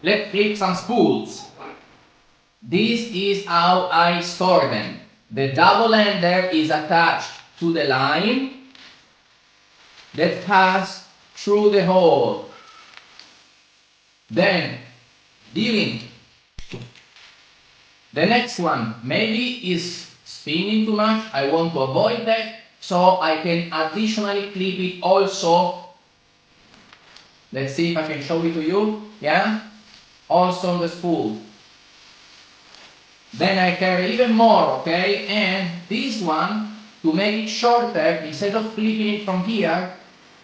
Let's take some spools. This is how I store them. The double ender is attached to the line that pass through the hole. Then, during the next one maybe is spinning too much, I want to avoid that, so I can additionally clip it also. Let's see if I can show it to you, yeah? Also on the spool. Then I carry even more, okay? And this one, to make it shorter, instead of clipping it from here,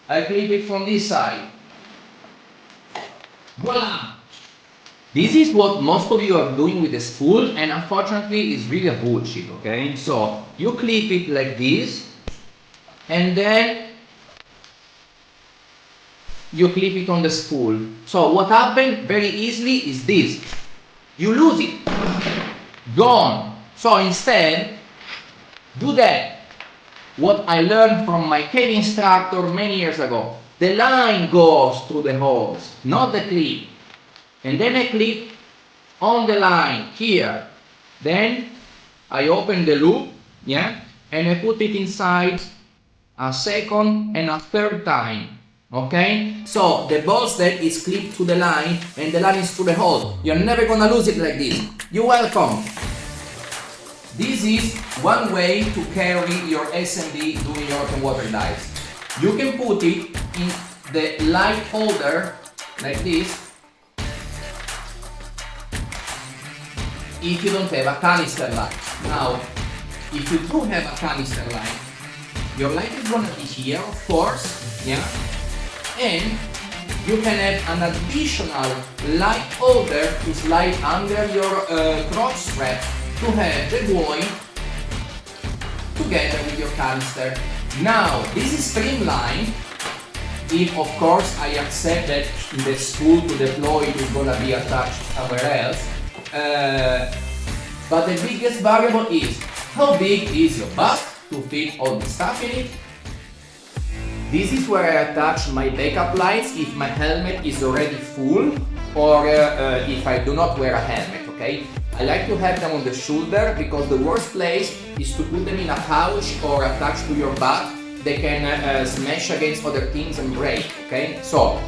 I clip it from this side. Voila! This is what most of you are doing with the spool, and unfortunately it's really a bullshit, okay? So, you clip it like this, and then you clip it on the spool. So what happened very easily is this. You lose it. Gone. So instead, do that. What I learned from my cave instructor many years ago. The line goes through the holes, not the clip. And then I clip on the line here. Then I open the loop, yeah, and I put it inside a second and a third time. Okay? So the ball stud is clipped to the line and the line is to the hole. You're never gonna lose it like this. You're welcome. This is one way to carry your SMD doing your open water dives. You can put it in the light holder like this if you don't have a canister light. Now, if you do have a canister light, your light is gonna be here, of course, yeah? And you can have an additional light holder to slide under your crotch strap to have the buoy together with your canister. Now, this is streamlined if, of course, I accept that the spool to deploy is gonna be attached somewhere else. But the biggest variable is how big is your butt to fit all the stuff in it. This is where I attach my backup lights if my helmet is already full or if I do not wear a helmet, okay? I like to have them on the shoulder because the worst place is to put them in a pouch or attached to your butt. They can smash against other things and break, okay? So,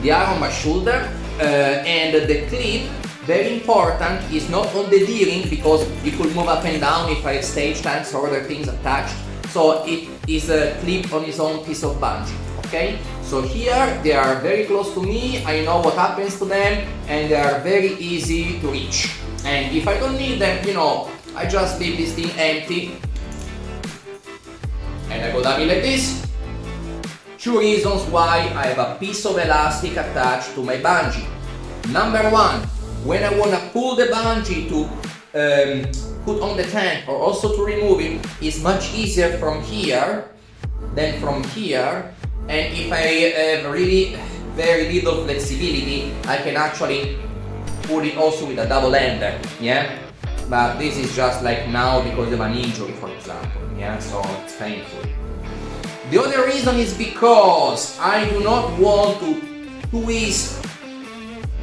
they are on my shoulder and the clip, very important, is not on the D-ring because it will move up and down if I have stage tanks or other things attached. So it is a clip on its own piece of bungee, okay? So here they are very close to me, I know what happens to them, and they are very easy to reach. And if I don't need them, you know, I just leave this thing empty and I go down like this. Two reasons why I have a piece of elastic attached to my bungee. Number one, when I want to pull the bungee to put on the tank or also to remove it, is much easier from here than from here. And if I have really very little flexibility, I can actually put it also with a double ender, yeah? But this is just like now because of an injury, for example, yeah? So it's painful. The other reason is because I do not want to twist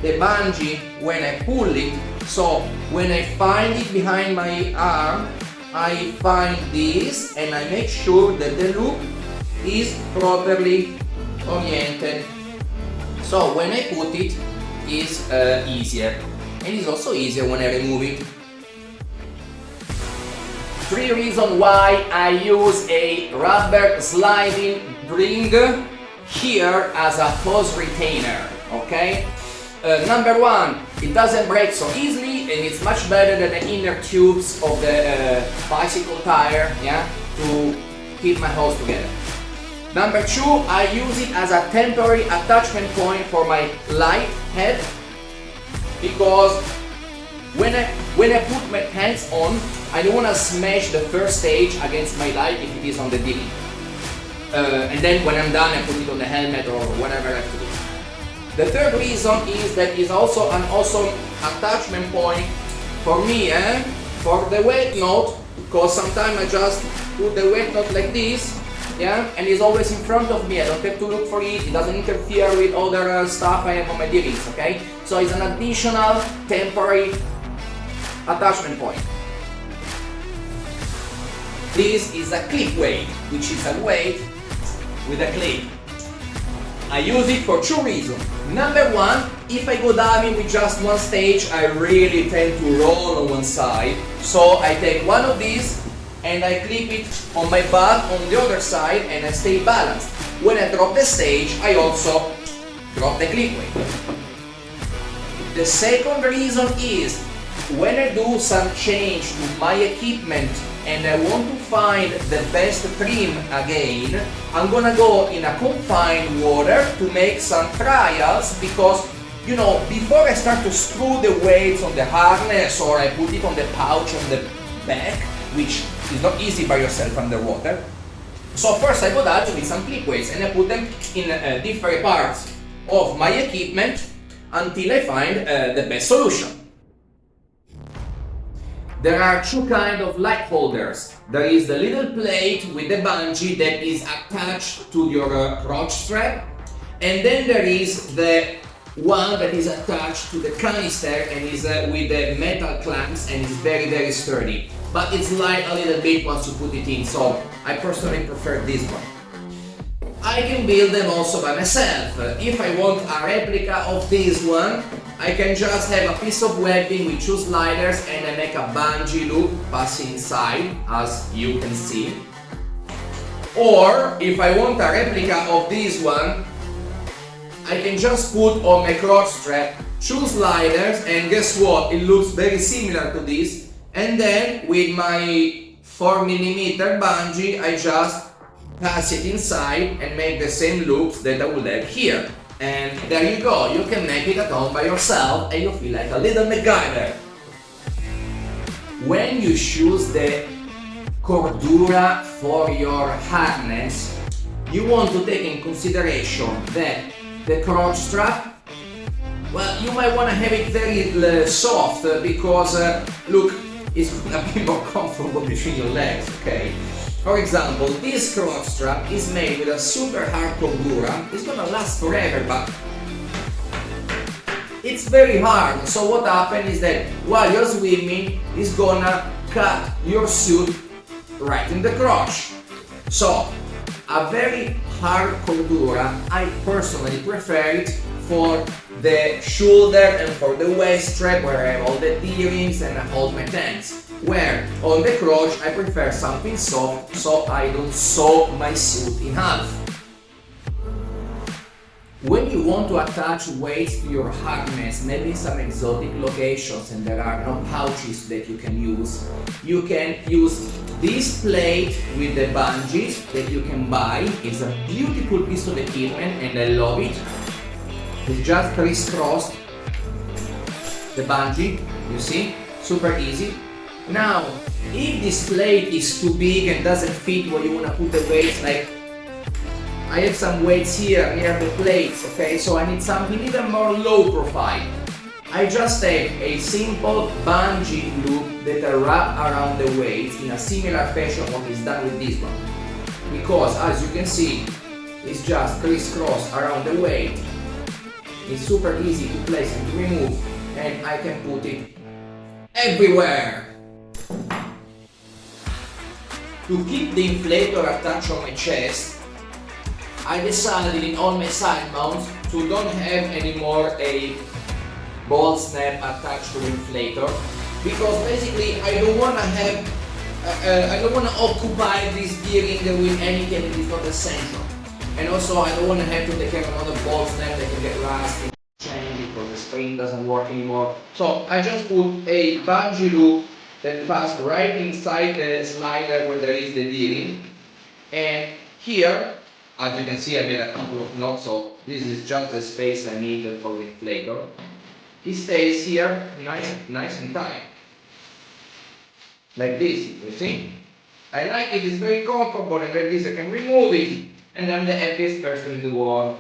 the bungee when I pull it. So when I find it behind my arm, I find this and I make sure that the loop is properly oriented. So when I put it, it's easier. And it's also easier when I remove it. Three reasons why I use a rubber sliding ring here as a hose retainer, okay? Number one, it doesn't break so easily and it's much better than the inner tubes of the bicycle tire, yeah, to keep my hose together. Number two, I use it as a temporary attachment point for my light head because when I put my pants on, I don't want to smash the first stage against my light if it is on the D. And then when I'm done, I put it on the helmet or whatever I have to do. The third reason is that it's also an awesome attachment point For me, for the weight note, because sometimes I just put the weight note like this, yeah, and it's always in front of me. I don't have to look for it. It doesn't interfere with other stuff I have on my bearings, okay? So it's an additional temporary attachment point. This is a clip weight, which is a weight with a clip. I use it for two reasons. Number one, if I go diving with just one stage, I really tend to roll on one side. So I take one of these and I clip it on my butt on the other side and I stay balanced. When I drop the stage, I also drop the clip weight. The second reason is when I do some change to my equipment and I want to find the best trim again, I'm gonna go in a confined water to make some trials, because you know, before I start to screw the weights on the harness or I put it on the pouch on the back, which is not easy by yourself underwater. So first I go down with some clip weights and I put them in different parts of my equipment until I find the best solution. There are two kinds of light holders. There is the little plate with the bungee that is attached to your crotch strap, and then there is the one that is attached to the canister and is with the metal clamps and is very, very sturdy. But it's light a little bit once you put it in, so I personally prefer this one. I can build them also by myself. If I want a replica of this one, I can just have a piece of webbing with two sliders and I make a bungee loop passing inside, as you can see. Or, if I want a replica of this one, I can just put on my crotch strap two sliders, and guess what? It looks very similar to this. And then with my 4mm bungee, I just pass it inside and make the same loops that I would have here. And there you go, you can make it at home by yourself and you feel like a little MacGyver. When you choose the cordura for your harness, you want to take in consideration that the crotch strap, well, you might want to have it very soft because, look, it's going to be more comfortable between your legs, okay? For example, this crotch strap is made with a super hard cordura. It's gonna last forever, but it's very hard. So what happens is that while you're swimming, it's gonna cut your suit right in the crotch. So a very hard cordura, I personally prefer it for the shoulder and for the waist strap, where I have all the D-rings and I hold my tanks. Where on the crotch I prefer something soft so I don't saw my suit in half. When you want to attach weights to your harness, maybe in some exotic locations and there are no pouches that you can use this plate with the bungees that you can buy. It's a beautiful piece of equipment and I love it. It's just crisscrossed the bungee, you see, super easy. Now, if this plate is too big and doesn't fit where you want to put the weights, like I have some weights here near the plates, okay, so I need something even more low profile. I just take a simple bungee loop that I wrap around the weights in a similar fashion what is done with this one. Because as you can see, it's just crisscross around the weight. It's super easy to place and to remove, and I can put it everywhere. To keep the inflator attached on my chest, I decided in all my side mounts to don't have anymore a ball snap attached to the inflator, because basically I don't want to occupy this bearing with anything that is not essential. And also I don't want to have to take care of another ball snap that can get rusty, chain because the spring doesn't work anymore. So I just put a bungee loop that passes right inside the slider where there is the bearing. And here, as you can see, I made a couple of knots, so this is just the space I need for the inflator. It stays here nice and tight. Like this, you see? I like it, it's very comfortable, and like this I can remove it, and I'm the happiest person in the world.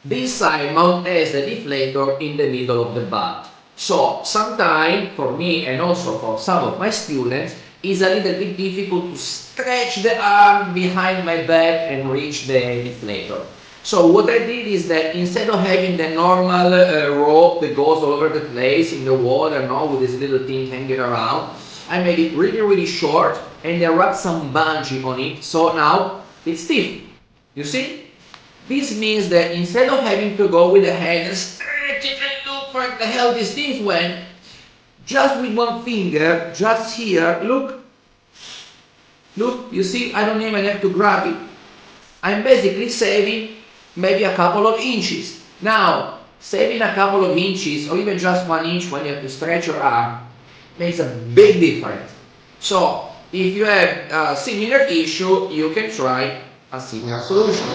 This side mount has the deflator in the middle of the butt. So sometimes for me and also for some of my students, it's a little bit difficult to stretch the arm behind my back and reach the deflator. So what I did is that instead of having the normal rope that goes all over the place in the water, no, with this little thing hanging around, I made it really, really short and I wrapped some bungee on it. So now it's stiff. You see? This means that instead of having to go with the hand and stretch it and look where the hell these things went, just with one finger, just here, look, you see, I don't even have to grab it. I'm basically saving maybe a couple of inches. Now, saving a couple of inches or even just 1 inch when you have to stretch your arm makes a big difference. So, if you have a similar issue, you can try a similar solution.